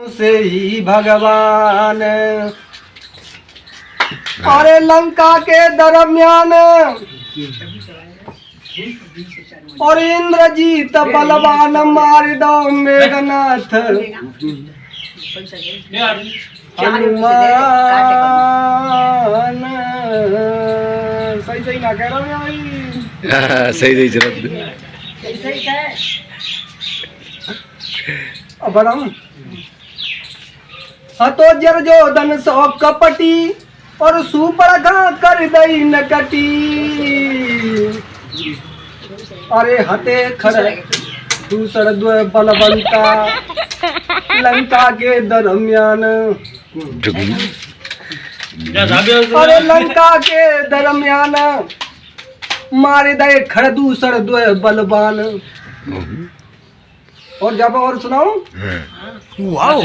से ही भगवान। अरे लंका के दरमियान और इंद्रजीत बलवान मार दो मेघनाथ हनुमान। सही सही ना कह रहा हूँ भाई? सही चलो अब बढ़ाऊं। हतो जरजोधन सौ कपटी और सुपर्णखा कर दई नकटी। अरे हते खड़ दूसर द्व बलवंता लंका के दरमियान। अरे लंका के दरमियान मारे दे खड़ दूसर द्व बलवान। और जब और सुनाऊं? वाओ।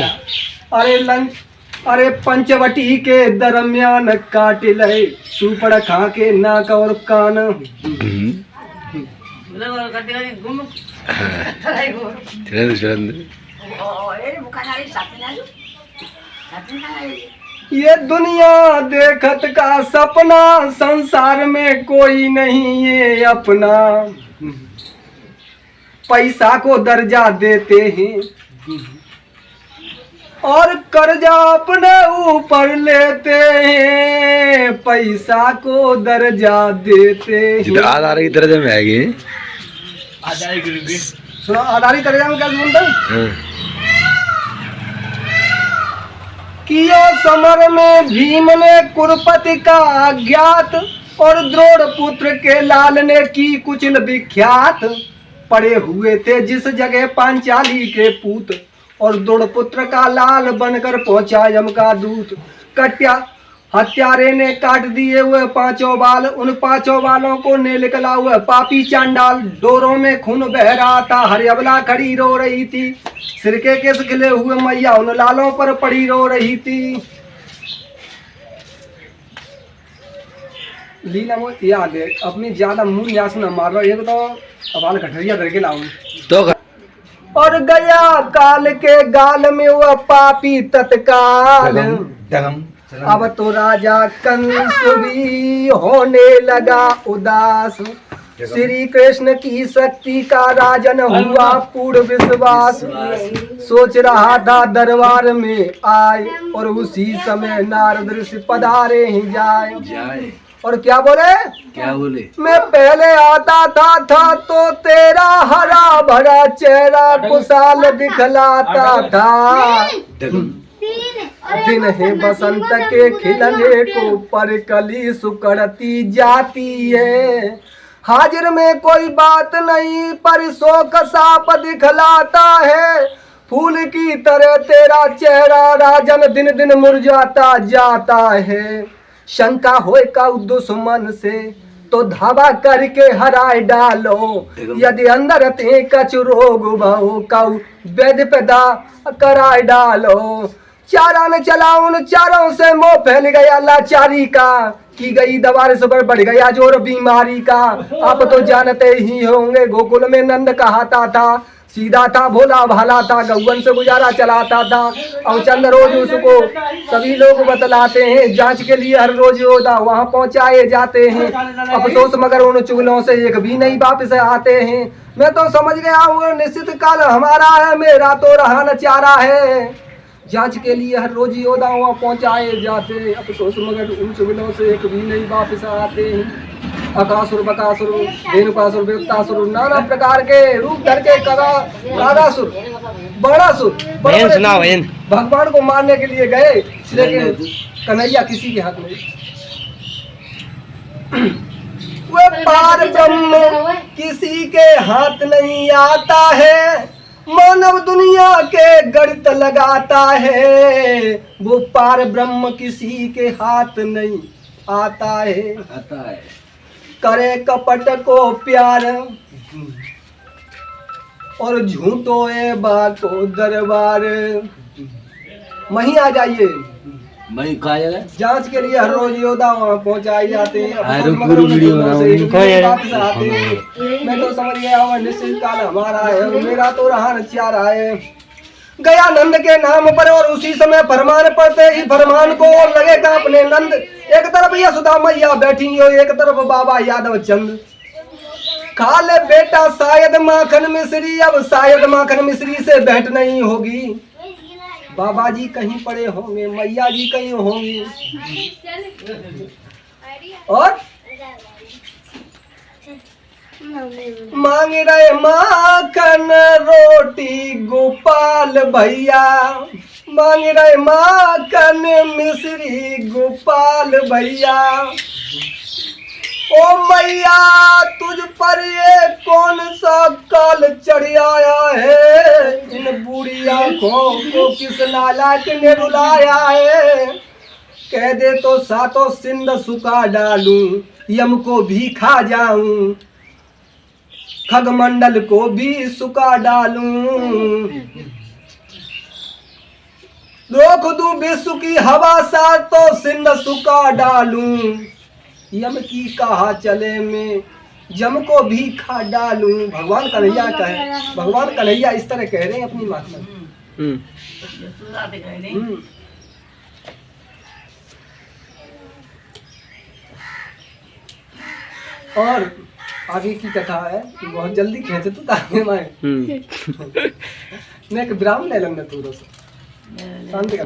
अरे पंचवटी के दरमियान काट ले सुपर्णखा के नाक और कान। ये दुनिया देखत का सपना संसार में कोई नहीं ये अपना। पैसा को दर्जा देते हैं और कर्जा अपने ऊपर लेते हैं। पैसा को दर्जा देते हैं। आधारी दर्जे में आएगी। सुनो आधारी दर्जा में क्या बोलते हैं? कियो समर में भीम ने कुरुपति का ज्ञात और द्रोण पुत्र के लाल ने की कुचिल विख्यात। पड़े हुए थे जिस जगह पांचाली के पूत और द्रोणपुत्र का लाल बनकर पहुंचा यम का दूत। हत्यारे ने काट दिए हुए पांचों बाल, उन पांचों बालों को ने निकला हुआ पापी चांडाल। डोरों में खून बह रहा था, हरियबला खड़ी रो रही थी। सिर के केस खिले हुए मैया उन लालों पर पड़ी रो रही थी। लीला मुझे याद है, अपनी ज्यादा मुंह यास न मार रहा। एक तो अबाल कठरिया करके लाऊं तो और गया काल के गाल में वह पापी तत्काल। अब तो राजा कंस भी होने लगा उदास। श्री कृष्ण की शक्ति का राजन हुआ पूर्ण विश्वास। सोच रहा था दरबार में आए और उसी समय नारद ऋषि पधारे ही जाए। और क्या बोले? मैं पहले आता था तो तेरा हरा भरा चेहरा खुशहाल दिखलाता था। दिन है बसंत के खिलने को पर कली सुकड़ती जाती है। हाजिर में कोई बात नहीं पर शोक साप दिखलाता है। फूल की तरह तेरा चेहरा राजन दिन दिन मुरझाता जाता है। शंका होए का दुश्मन से तो धावा करके हराए डालो। यदि अंदर ते कछु रोग भाओ काऊ वैद्य पैदा कराए डालो। चारा न चला उन चारों से मोह फैल गया लाचारी का। की गई दवार से बढ़ गया जोर बीमारी का। आप तो जानते ही होंगे गोकुल में नंद कहाता था। सीधा था भोला भाला था गौवन से गुजारा चलाता था। और चंद रोज उसको सभी लोग बतलाते हैं। जांच के लिए हर रोज होता वहाँ पहुँचाए जाते हैं। अफसोस मगर उन चुगलों से एक भी नहीं वापस आते हैं। मैं तो समझ गया हूँ निश्चित काल हमारा है, मेरा तो रहा न चारा है। जांच के लिए हर रोज योद्धा वहाँ पहुँचाए जाते। अफसोस मगर उन चुगलों से एक भी नहीं वापस आते हैं। अकासुर बकासुर रेणुकासुर वित्तासुर नाना प्रकार के रूप धर के कागासुर बड़ासुर भगवान को मारने के लिए गए, लेकिन कन्हैया किसी के हाथ में। वो पार ब्रह्म किसी के हाथ नहीं आता है। मानव दुनिया के गणित लगाता है। वो पार ब्रह्म किसी के हाथ नहीं आता है। करे कपट को प्यार और झूठो ए बाको दरबार। वहीं आ जाइए। जांच के लिए हर रोज योद्धा वहाँ पहुँचाए जाते हैं। वापस आते हैं। मैं तो समझ गया हूँ निश्चित काल हमारा है, मेरा तो रहा न चारा है। गया नंद के नाम पर और उसी समय फरमान पड़ते ही फरमान को लगे कांपने नंद। एक तरफ यशोदा मैया बैठी हो, एक तरफ बाबा यादव चंद। खा ले बेटा शायद माखन मिश्री, अब शायद माखन मिश्री से भेंट नहीं होगी। बाबा जी कहीं पड़े होंगे, मैया जी कहीं होंगी। और मांग रहे माखन रोटी गोपाल भैया, मांग रहे माखन मिश्री गोपाल भैया। ओ मैया तुझ पर ये कौन सा काल चढ़ आया है, इन बूढ़ी आंखों को किस नालायक ने रुलाया है। कह दे तो सातों सिंध सुखा डालूं, यम को भी खा जाऊं, खगमंडल को भी सुखा डालूं। रोक दूं विश्व की हवा सातों सिंध सुखा डालूं, यम की कहा चले में जम को भी खा डालूं। भगवान कन्हैया कहे, भगवान कन्हैया इस तरह कह रहे हैं अपनी माता। और आगे की कथा है, बहुत जल्दी खेचे तो ताकि मैं एक विराम ले लेंगे थोड़ा सा शांति कर।